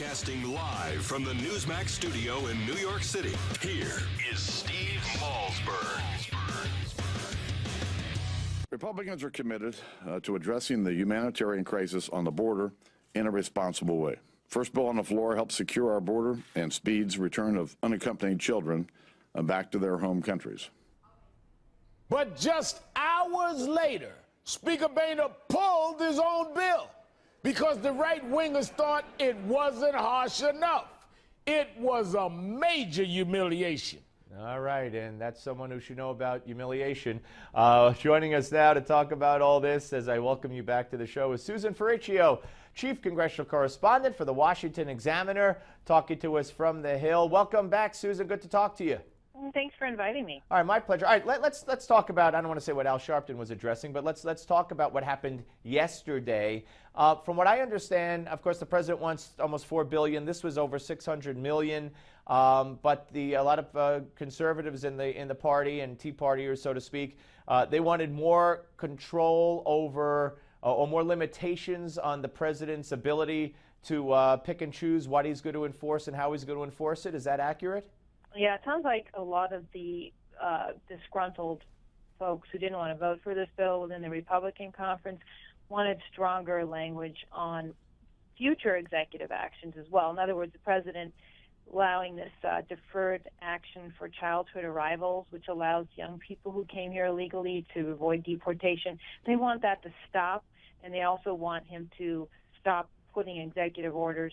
Broadcasting live from the Newsmax studio in New York City, here is Steve Malzberg. Republicans are committed to addressing the humanitarian crisis on the border in a responsible way. First bill on the floor helps secure our border and speeds return of unaccompanied children back to their home countries. But just hours later, Speaker Boehner pulled his own bill because the right-wingers thought it wasn't harsh enough. It was a major humiliation. All right, and that's someone who should know about humiliation. Joining us now to talk about all this, as I welcome you back to the show, is Susan Ferrechio, Chief Congressional Correspondent for the Washington Examiner, talking to us from the Hill. Welcome back, Susan. Good to talk to you. Thanks for inviting me. All right, my pleasure. All right, let's talk about, I don't want to say what Al Sharpton was addressing, but let's talk about what happened yesterday. From what I understand, of course, the president wants almost $4 billion. This was over $600 million. But a lot of conservatives in the party and Tea Partiers, so to speak, they wanted more control over or more limitations on the president's ability to pick and choose what he's going to enforce and how he's going to enforce it. Is that accurate? Yeah, it sounds like a lot of the disgruntled folks who didn't want to vote for this bill within the Republican conference wanted stronger language on future executive actions as well. In other words, the president allowing this deferred action for childhood arrivals, which allows young people who came here illegally to avoid deportation. They want that to stop, and they also want him to stop putting executive orders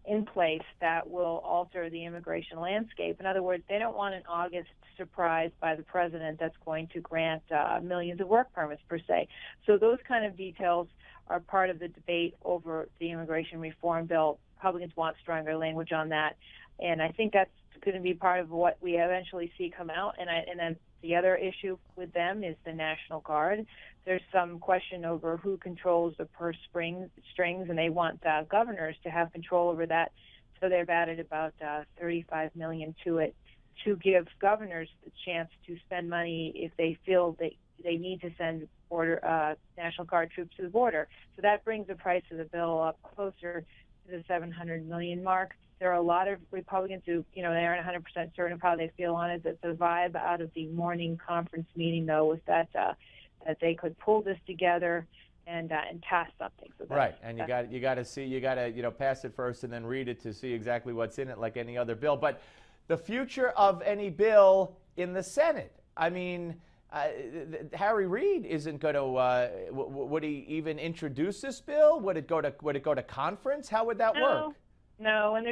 in place that will alter the immigration landscape. In other words, they don't want an August surprise by the president that's going to grant millions of work permits, per se. So those kind of details are part of the debate over the immigration reform bill. Republicans want stronger language on that, and I think that's going to be part of what we eventually see come out. And then the other issue with them is the National Guard. There's some question over who controls the purse strings, and they want governors to have control over that. So they've added about $35 million to it to give governors the chance to spend money if they feel they need to send National Guard troops to the border. So that brings the price of the bill up closer to the $700 million mark. There are a lot of Republicans who, they aren't 100% certain of how they feel on it. That the vibe out of the morning conference meeting, though, was that they could pull this together and pass something. So right, and you got to pass it first and then read it to see exactly what's in it, like any other bill. But the future of any bill in the Senate, I mean, Harry Reid isn't going to. Would he even introduce this bill? Would it go to conference? How would that work? No, and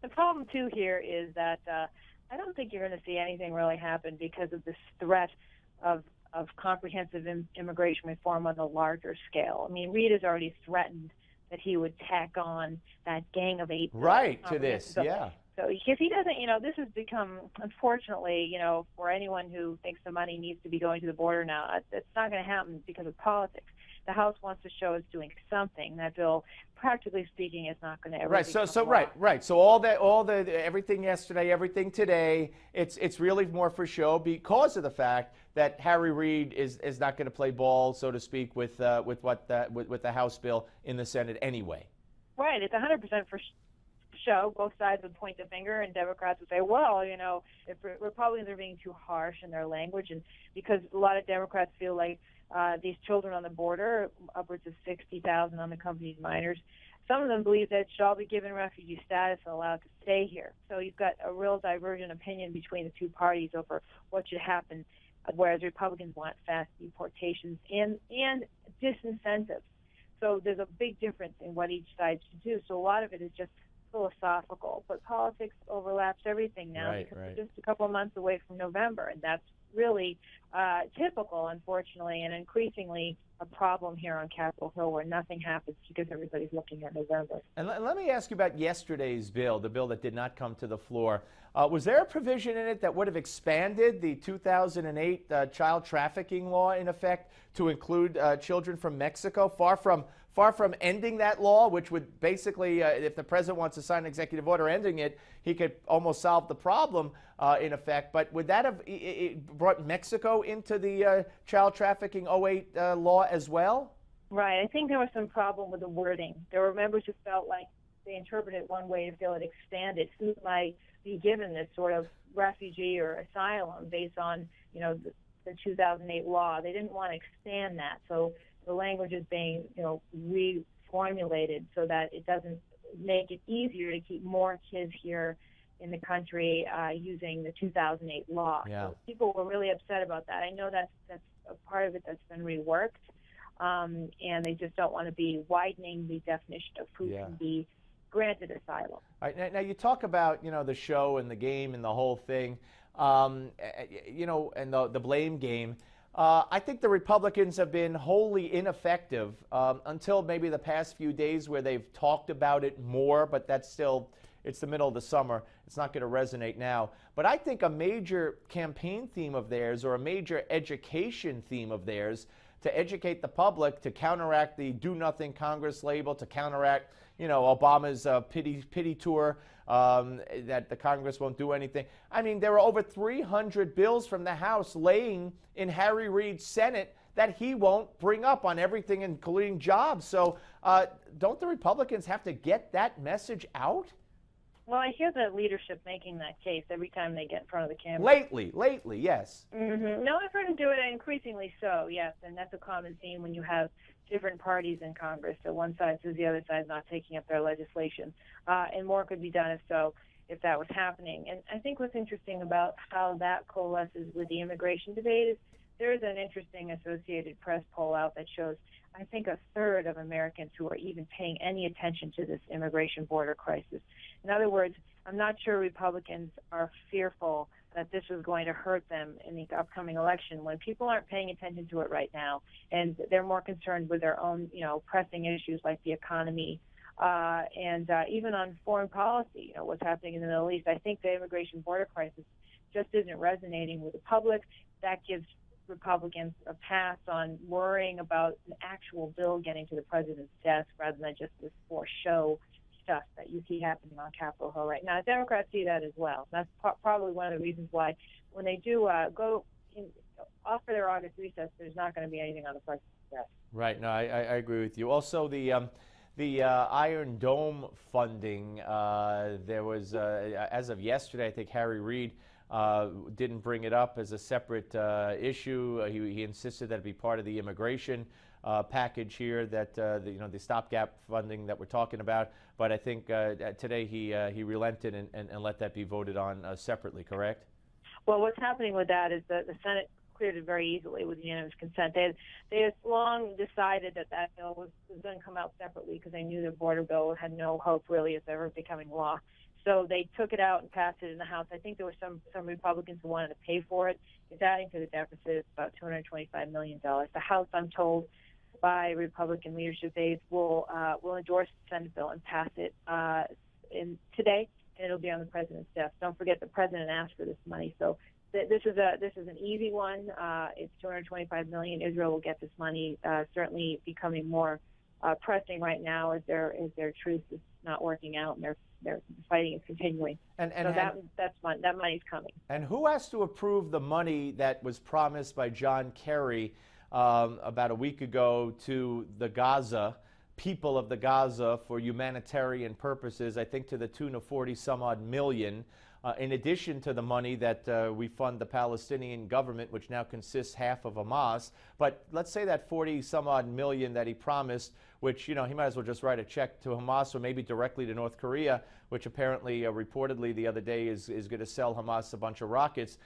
the problem too here is that I don't think you're going to see anything really happen because of this threat of comprehensive immigration reform on the larger scale. I mean, Reid has already threatened that he would tack on that Gang of Eight. Right, to this, yeah. So because he doesn't, this has become, unfortunately, for anyone who thinks the money needs to be going to the border now, it's not going to happen because of politics. The House wants to show it's doing something. That bill, practically speaking, is not going to ever. Right. Right. So all the everything yesterday, everything today, it's really more for show because of the fact that Harry Reid is not going to play ball, so to speak, with the House bill in the Senate anyway. Right. It's 100% for show. Both sides would point the finger, and Democrats would say, well, if Republicans are being too harsh in their language, and because a lot of Democrats feel like these children on the border, upwards of 60,000 unaccompanied minors, some of them believe that should all be given refugee status and allowed to stay here. So you've got a real divergent opinion between the two parties over what should happen, whereas Republicans want fast deportations and disincentives. So there's a big difference in what each side should do. So a lot of it is just philosophical, but politics overlaps everything now because we're just a couple of months away from November, and that's really typical, unfortunately, and increasingly a problem here on Capitol Hill where nothing happens because everybody's looking at November. And let me ask you about yesterday's bill, the bill that did not come to the floor. Was there a provision in it that would have expanded the 2008 child trafficking law in effect to include children from Mexico? Far from ending that law, which would basically, if the president wants to sign an executive order ending it, he could almost solve the problem in effect. But would that have brought Mexico into the child trafficking 08 law as well? Right. I think there was some problem with the wording. There were members who felt like they interpret it one way to feel it expanded. Who might be given this sort of refugee or asylum based on, the 2008 law. They didn't want to expand that, so the language is being, reformulated so that it doesn't make it easier to keep more kids here in the country using the 2008 law. Yeah. So people were really upset about that. I know that's a part of it that's been reworked, and they just don't want to be widening the definition of who can be granted asylum. All right, now you talk about, the show and the game and the whole thing, and the blame game. I think the Republicans have been wholly ineffective until maybe the past few days where they've talked about it more, but that's still, it's the middle of the summer. It's not going to resonate now. But I think a major campaign theme of theirs, or a major education theme of theirs, to educate the public, to counteract the do-nothing Congress label, to counteract, Obama's pity tour, that the Congress won't do anything. I mean, there are over 300 bills from the House laying in Harry Reid's Senate that he won't bring up on everything, including jobs. So don't the Republicans have to get that message out? Well, I hear the leadership making that case every time they get in front of the camera. Lately, yes. Mm-hmm. No, I've heard them do it increasingly so, yes, and that's a common theme when you have different parties in Congress. So one side says the other side's not taking up their legislation, and more could be done if that was happening. And I think what's interesting about how that coalesces with the immigration debate is there is an interesting Associated Press poll out that shows, I think, a third of Americans who are even paying any attention to this immigration border crisis. In other words, I'm not sure Republicans are fearful that this is going to hurt them in the upcoming election when people aren't paying attention to it right now, and they're more concerned with their own, pressing issues like the economy and even on foreign policy, what's happening in the Middle East. I think the immigration border crisis just isn't resonating with the public. That gives Republicans a pass on worrying about an actual bill getting to the president's desk rather than just this for show stuff that you see happening on Capitol Hill right now. Democrats see that as well. That's probably one of the reasons why when they do go off for their August recess, there's not going to be anything on the president's desk. Right. No, I agree with you. Also, the Iron Dome funding, there was, as of yesterday, I think Harry Reid didn't bring it up as a separate issue. He insisted that it be part of the immigration package here, that the stopgap funding that we're talking about. But I think today he relented and let that be voted on separately. Correct? Well, what's happening with that is that the Senate cleared it very easily with unanimous consent. They had long decided that bill was going to come out separately because they knew the border bill had no hope really of ever becoming law. So they took it out and passed it in the House. I think there were some Republicans who wanted to pay for it. It's adding to the deficit. It's about $225 million. The House, I'm told, by Republican leadership aides, will endorse the Senate bill and pass it today, and it'll be on the president's desk. Don't forget the president asked for this money, so this is an easy one. It's $225 million. Israel will get this money. Certainly becoming more pressing right now as their truce is not working out and their fighting is continuing. That money's coming. And who has to approve the money that was promised by John Kerry about a week ago to the Gaza, people of the Gaza, for humanitarian purposes, I think to the tune of 40-some-odd million, in addition to the money that we fund the Palestinian government, which now consists half of Hamas. But let's say that 40-some-odd million that he promised, which, he might as well just write a check to Hamas or maybe directly to North Korea, which apparently, reportedly the other day is going to sell Hamas a bunch of rockets.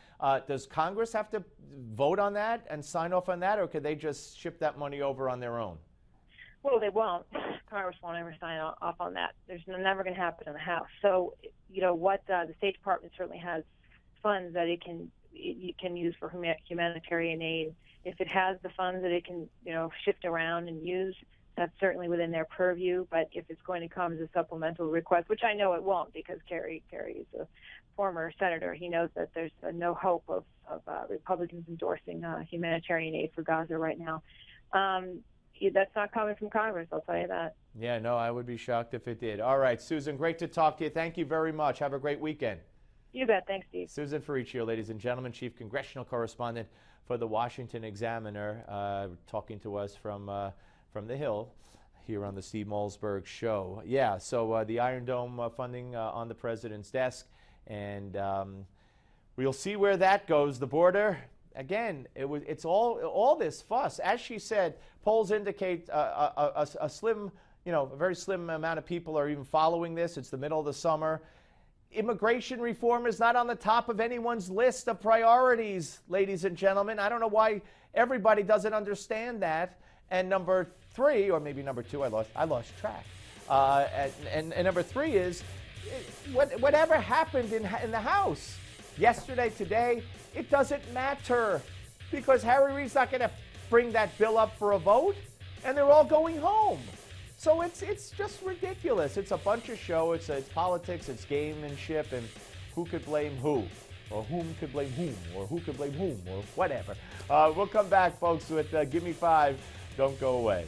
Does Congress have to vote on that and sign off on that, or could they just ship that money over on their own? Well, they won't. Congress won't ever sign off on that. There's never going to happen in the House. So, the State Department certainly has funds that it can use for humanitarian aid. If it has the funds that it can, shift around and use, that's certainly within their purview. But if it's going to come as a supplemental request, which I know it won't, because Kerry is a former senator, he knows that there's no hope of Republicans endorsing humanitarian aid for Gaza right now. That's not coming from Congress, I'll tell you that. Yeah, no, I would be shocked if it did. All right, Susan, great to talk to you. Thank you very much. Have a great weekend. You bet. Thanks, Steve. Susan Ferrechio, ladies and gentlemen, chief congressional correspondent for the Washington Examiner, talking to us from the Hill here on the Steve Malzberg Show. Yeah, so the Iron Dome funding on the president's desk, and we'll see where that goes. The border, again, it's all this fuss. As she said, polls indicate a slim, a very slim amount of people are even following this. It's the middle of the summer. Immigration reform is not on the top of anyone's list of priorities, ladies and gentlemen. I don't know why everybody doesn't understand that. And number 3, or maybe number 2, I lost track. And number 3 is whatever happened in the House yesterday, today, it doesn't matter, because Harry Reid's not going to bring that bill up for a vote, and they're all going home. So it's just ridiculous. It's a bunch of show. It's politics. It's gamemanship, and who could blame who, or whom could blame whom, or who could blame whom, or whatever. We'll come back, folks, with Give Me 5. Don't go away.